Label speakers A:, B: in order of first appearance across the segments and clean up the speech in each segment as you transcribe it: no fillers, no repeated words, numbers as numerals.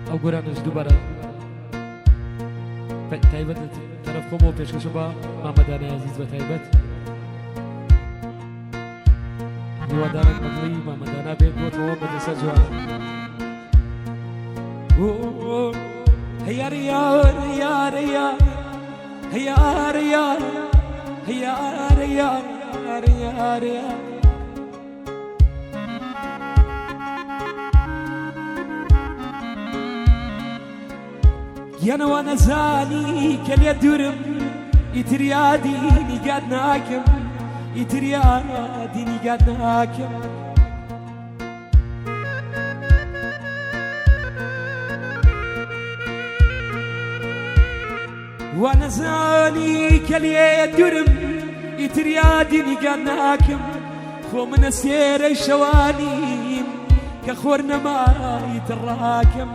A: ئەو گۆرانش دووبارە تایبەت تەرەف خۆمەوە پێشکەشە بە مامەدانەی عەزیز بە تایبەت هیوادارم بەدڵی مامەدانە بێت بۆتەوە بەدەسە جوانە هەیار یار هەیار یار هەیار یار هەیار یار هەیار یار گیانەوە نەزانی کە لێ دوورم ئیتریا دینی گات ناکەم ئیتریا دینی گات ناکەم وا نەزانی کە لێ دوورم ئیتریا دینی گات ناکەم خۆ منە سێرەی شەوانیم کە خۆر نەمایت ڕاکەم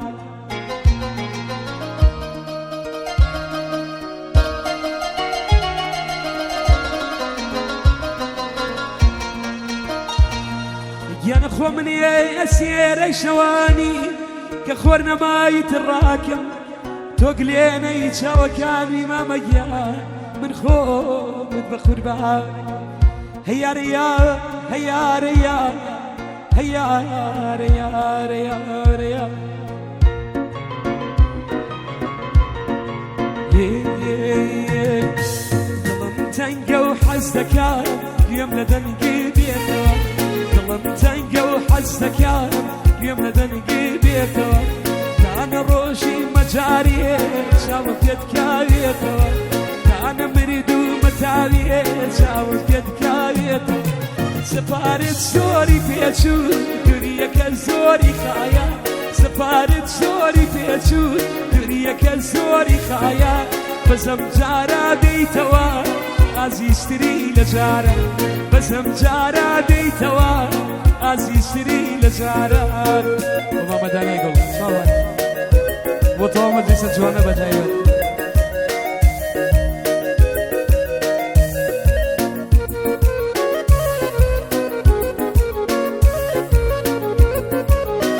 A: گیانە خۆ منێ ئەسێرەی شەوانی کە خۆر نەمایت ڕاکەم تۆ گلێنەی چاوەکانی مامەگیان من خۆمت بە قوربان هەیار یار هەیار یار هەیار یار یار یار دڵم تەنگە و حەز دەکات گوێم لە دەنگی بێتەوە دڵم تەنگە و حەز دەکات گوێم لە دەنگی بێتەوە کانە ڕۆژی مەجاریێ چاوە پێت کاوێتەوە کانە مرید و مەتاویێ چاوە پێت کاوێتەوە سەپارت زۆری پێچوو دووریەکە زۆری خایە سەپارت زۆری پێچوو دووریەکە زۆری خایە بەزەم جارە دەیتەوە ئازیزتری لە جارە بەزەم جارە دەیتەوە ئازیزتری لە جارە بۆ مامەدانەی گوڵ چاوان بۆ تەواو مەجلیسە جوانە بەتایبەت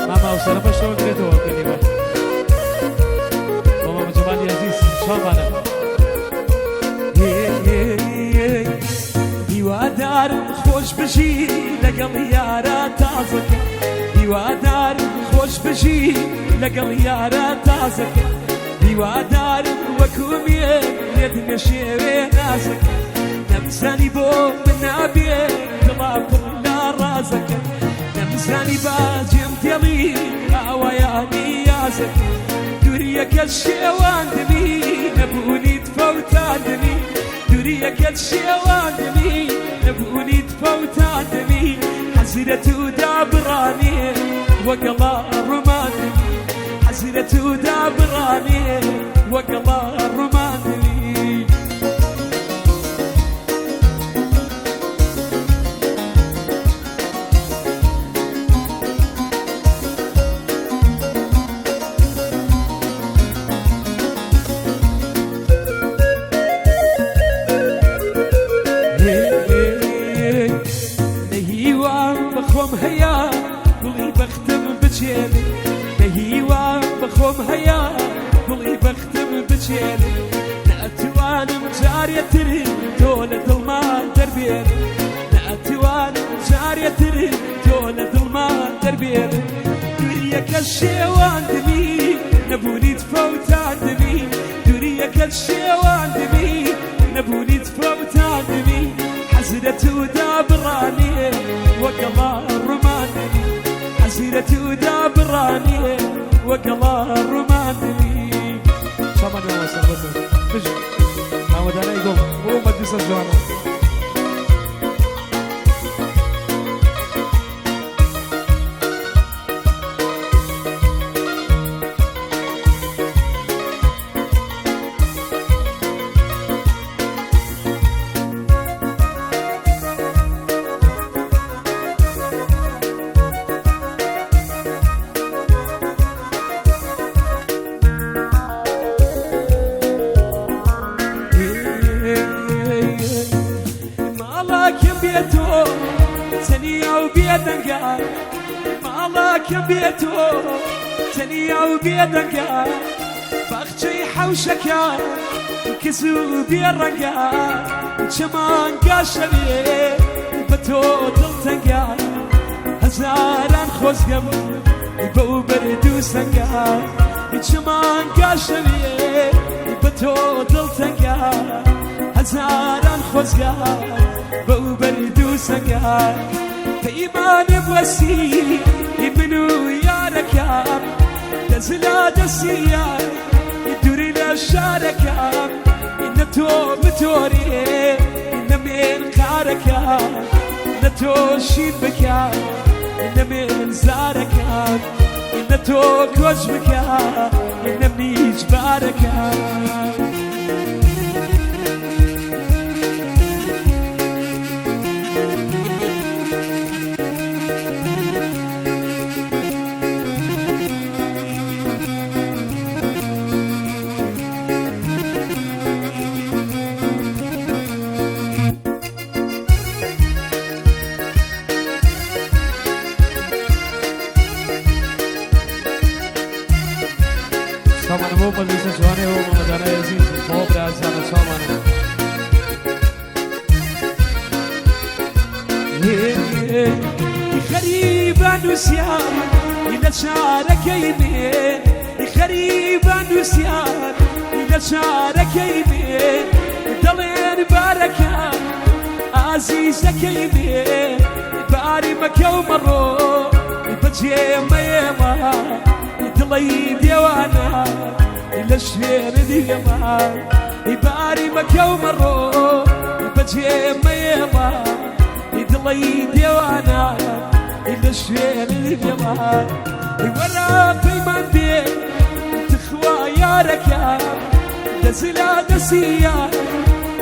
A: ماما و سەرەفە شەوە کرێتەوە کەلیمە بۆ مامە جەمالی عەزیز چاوانە هیوادارم خۆش بژی لەگەڵ یارە تازەکە هیوادارم خۆش بژی لەگەڵ یارە تازەکە هیوادارم وەکومیە لێت نەشێوێ نازەکە نەمزانی بۆ من نابێ دڵا پڕ لە ڕازەکە نەمزانی باجێم تێڵی ئاوایانی یازەکە دووریەکەت شێواندنی نەبوونیت فەوتاندنی دووریەکەت شێواندنی نەبوونیت فەوتاندنی حەزیرەت و دابڕانێ وەگەڵا ڕۆماندنی حەزیرەت و دابڕانێ وەگەڵا ڕۆماندنی بەخۆم هەیە گوڵی بەختم بچێنێ نەهیوان بەخۆم هەیە گوڵی بەختم بچێنێ نەئەتوانم جارێتر تۆ لە دڵمان دەربێنێ نەئەتوانم جارێتر تۆ لە دڵمان دەربێنێ دووریەکەت شێواندنی نەبوونیت فەوتاندنی دووریەکەت شێواندنی نەبوونیت فەوتاندنی حەزیرەت و دابڕانێ وەگەڵا ڕۆماندنی حەزیرەت و دابڕانێ وەگەڵا ڕۆماندنی شامانەوە سەربەتە بژ مامەدانەی گوڵ بۆ مەجلیسە جوانە سنية وبيدنقال ماڵاکە بێتۆ تنيا وبيدنقا فاختي حوشكا كسو بيرنقا شمان قاشبي بتو دلتنقا هزاران خوزقم بو بردو سنقا شمان قاشبي بتو دلتنقا هزاران خوزقا بو بردو سنقا فإيمان بوسي ابنو يا ركاب تزلا دسيا يدوري للشاركة إن تو بتوري إن من خاركة إن تو شيبكة إن من زاركة إن تو كوجبكة إن من جباركة
B: سامان هو مزيد سواني هو مدانا يزيد هو برازان سامان
A: غريبا نسيان إذا شارك يمين غريبا نسيان إذا شارك يمين دلين باركا عزيزك يمين باري مكة ومرو بجي ميما دلي ديوانا إلا الشير ديما باري مكة ومرو بجي ميما دلي ديوانا إلا الشير ديما ورا بيمان بي تخوى يا ركاب دزلا دسيا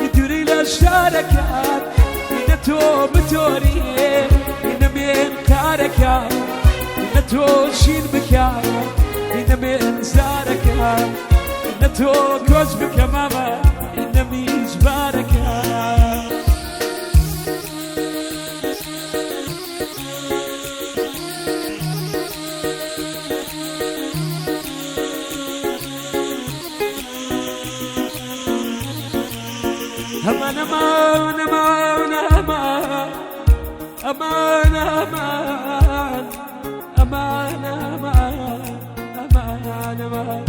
A: يدوري للشاركات إن تو بتوري إن من كاركا إن تو شين بكا إن من زاركا إن تو كوز بكا ماما إن ميز باركا أمان أمان أمان أمان أمان أمان أمان أمان أمان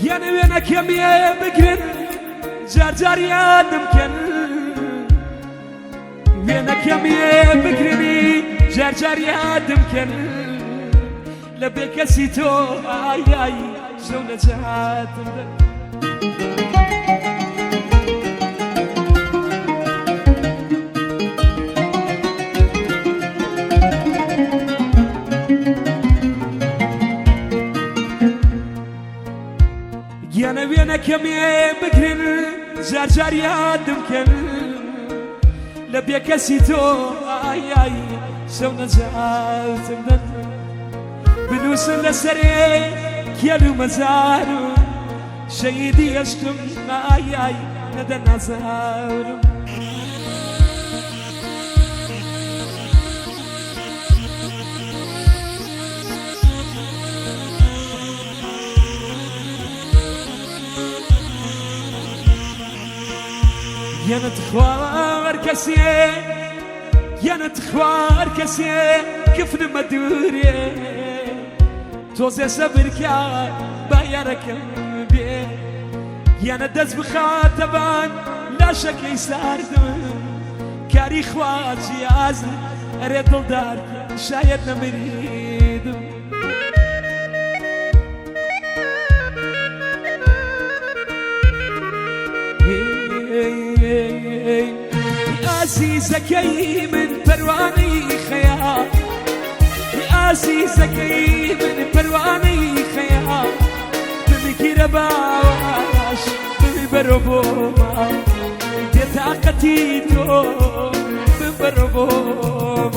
A: يعني وينك يا مية بكرن جار جار يا نمكن وينك يا مية بكرني جار جار يا نمكن لبيك سيتو آي آي شو نجات أنا وينك يا مية بكرن جار جار يا دمكن لبيك سيتو آي آي شو نجات بنوس لسري كيلو مزارو شهيدي يشكم آي آي ندى نزارو يا نتخوار كسيه يا نتخوار كسيه كيف نمدوري توزي صبرك يا بايرك بيه يا ندز بخاتبان لا شك يسار كاري خواتي عزل اريد الدار شايد نمريد عزيزك من پرواني خيال عزيزك من پرواني خيال بمكي رباش ببربوما دي طاقتي تو ببربوما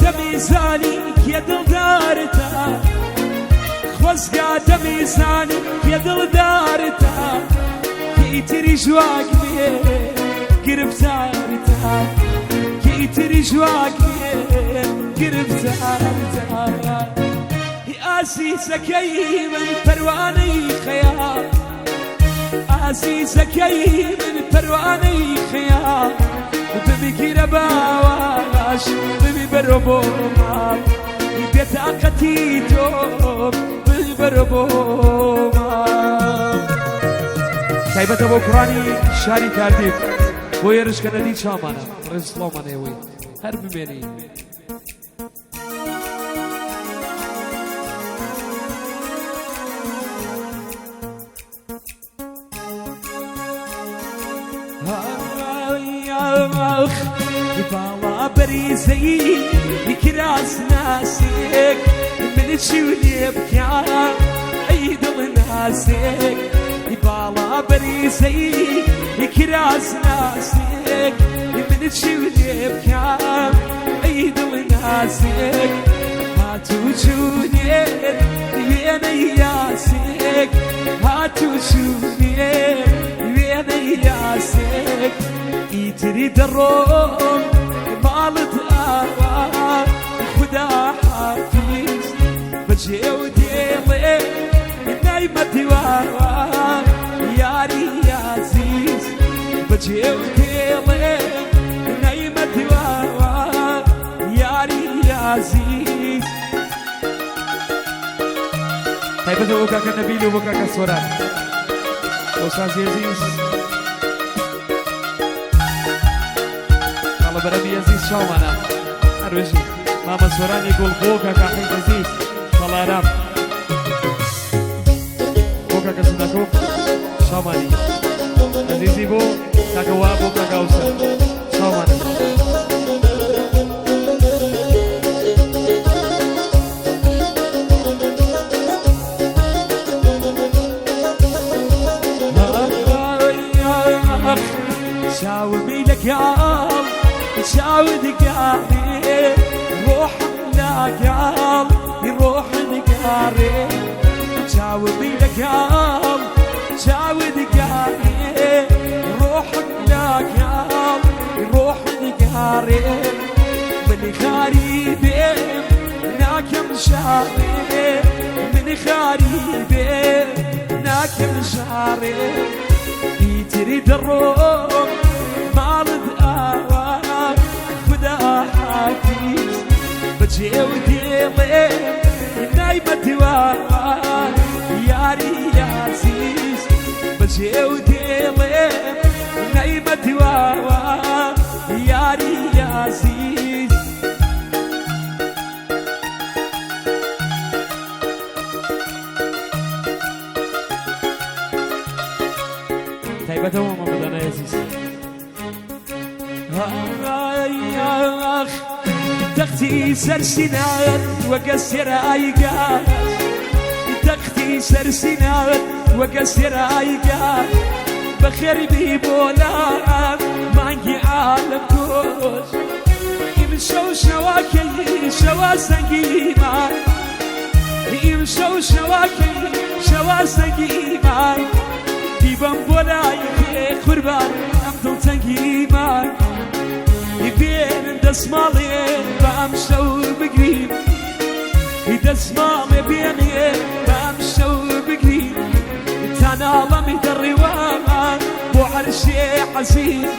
A: دەمیزانی کێ دڵدارتە خۆزگاتە میزانی کێ دڵدارتە کەیتری ژواک بێ گرفتارتە کەیتری ژواک بێ گرفتارتە ئازیزەکەی من پەروانەی خەیاڵ ئازیزەکەی من پەروانەی خەیاڵ ببگیرە باوەش ببی بەرۆ بۆ ماڵ بێتاقەتی تۆ ببی بەرۆ بۆ ماڵ تایبەتە بۆ کوڕانی شاری کاردیف بۆ ێرشکەنەدی چامانە ڕێزسڵاومانەوەی هەر بمێنی باڵا بەریزەی کراس ناسێک من چی و لێ بکە ئەی دڵ ناسێک باڵا بەریزەی کراس ناسێک من چی و لێ بکە ئەی دڵ ناسێک هاتوو چوونێر وێنەی یاسێک هاتوو چوونێر وێنەی یاسێک ئیتری دەڕۆم ماڵت ئاوا خدا حافیز بەجێ و دێڵێ نایمە دیواوە یاری یازیز بەجێ و دێڵێ نایمە دیواوە یاری یازیز تایبەتە بۆ کاکە نەبیل و بۆ کاکە سۆران ئۆستاز عەزیز بەرەمی عەزیز چاومانە هەروێژی مامە سۆرانی گوڵبۆ کاکە حەید عەزیز سەڵارام بۆ کاکە سندەکۆ چاومانی عەزیزی بۆ کاکە وا بۆ کاکە ئەوسە چاومانە چاومی لەگەڵ شاود قاري روح لقال روح قاري شاوبي لقال شاود قاري روح لقال روح قاري من غريبي ناكم شاري من غريبي ناكم شاري يتري الروح مالد بەجێ و دێڵێ نایمە دیواوە یاری یازیز بەجێ و دێڵێ نایمە دیواوە یاری یازیز تایبەتەوە مەمەدانە عەزیز تختي سرسنات وقسر ايقات تختي سرسنات وقسر ايقات بخير بيبولا مانجي عالم كوش يمشو شواكي شوا سقيمة يمشو شواكي شوا سقيمة ديبان بولاي قربان امدل تنقيمة يبين دسمالي بامشو بقريب دسمالي بيني بامشو بقريب تنالمي بالروان بو عرشي عزيز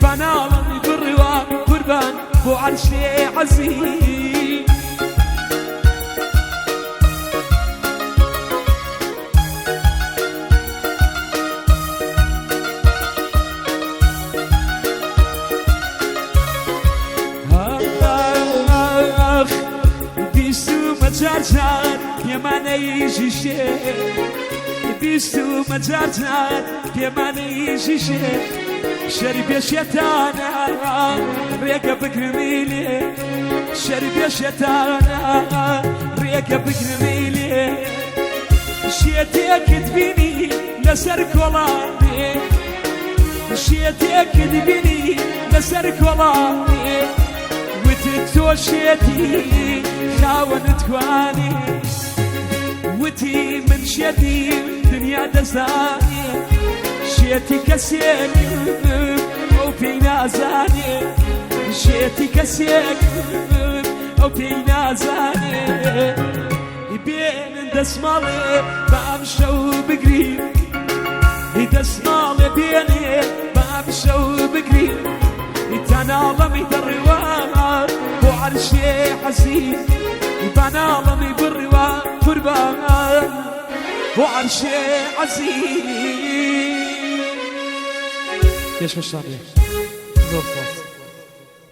A: بنالمي بالروان قربان بو عرشي عزيز مجارجان بيماني جيشي بيستو مجارجان بيماني جيشي شرب يا شيطانا ريقة بكرميلي شرب يا شيطانا ريقة بكرميلي شيتك تبيني لسر كولاني شيتك تبيني لسر كولاني وتتو خۆشیەتی خاوەنت توانی وتی من شێتی دنیا دەزانێ شێتی کەسێک ئەو پێی نازانێ شێتی کەسێک ئەو پێی نازانێ بێنن دەسماڵێ بە ئەم شەو بگرین دەسماڵێ بێنێ بە ئەم شەو بگرین تەناڵەمی دەڕێوان بۆ عەرشێ عەزیز بەناڵەمی بڕێوە قوربان بۆ عەرشێ عەزیز
B: Keşke şarkı. Yok, yok.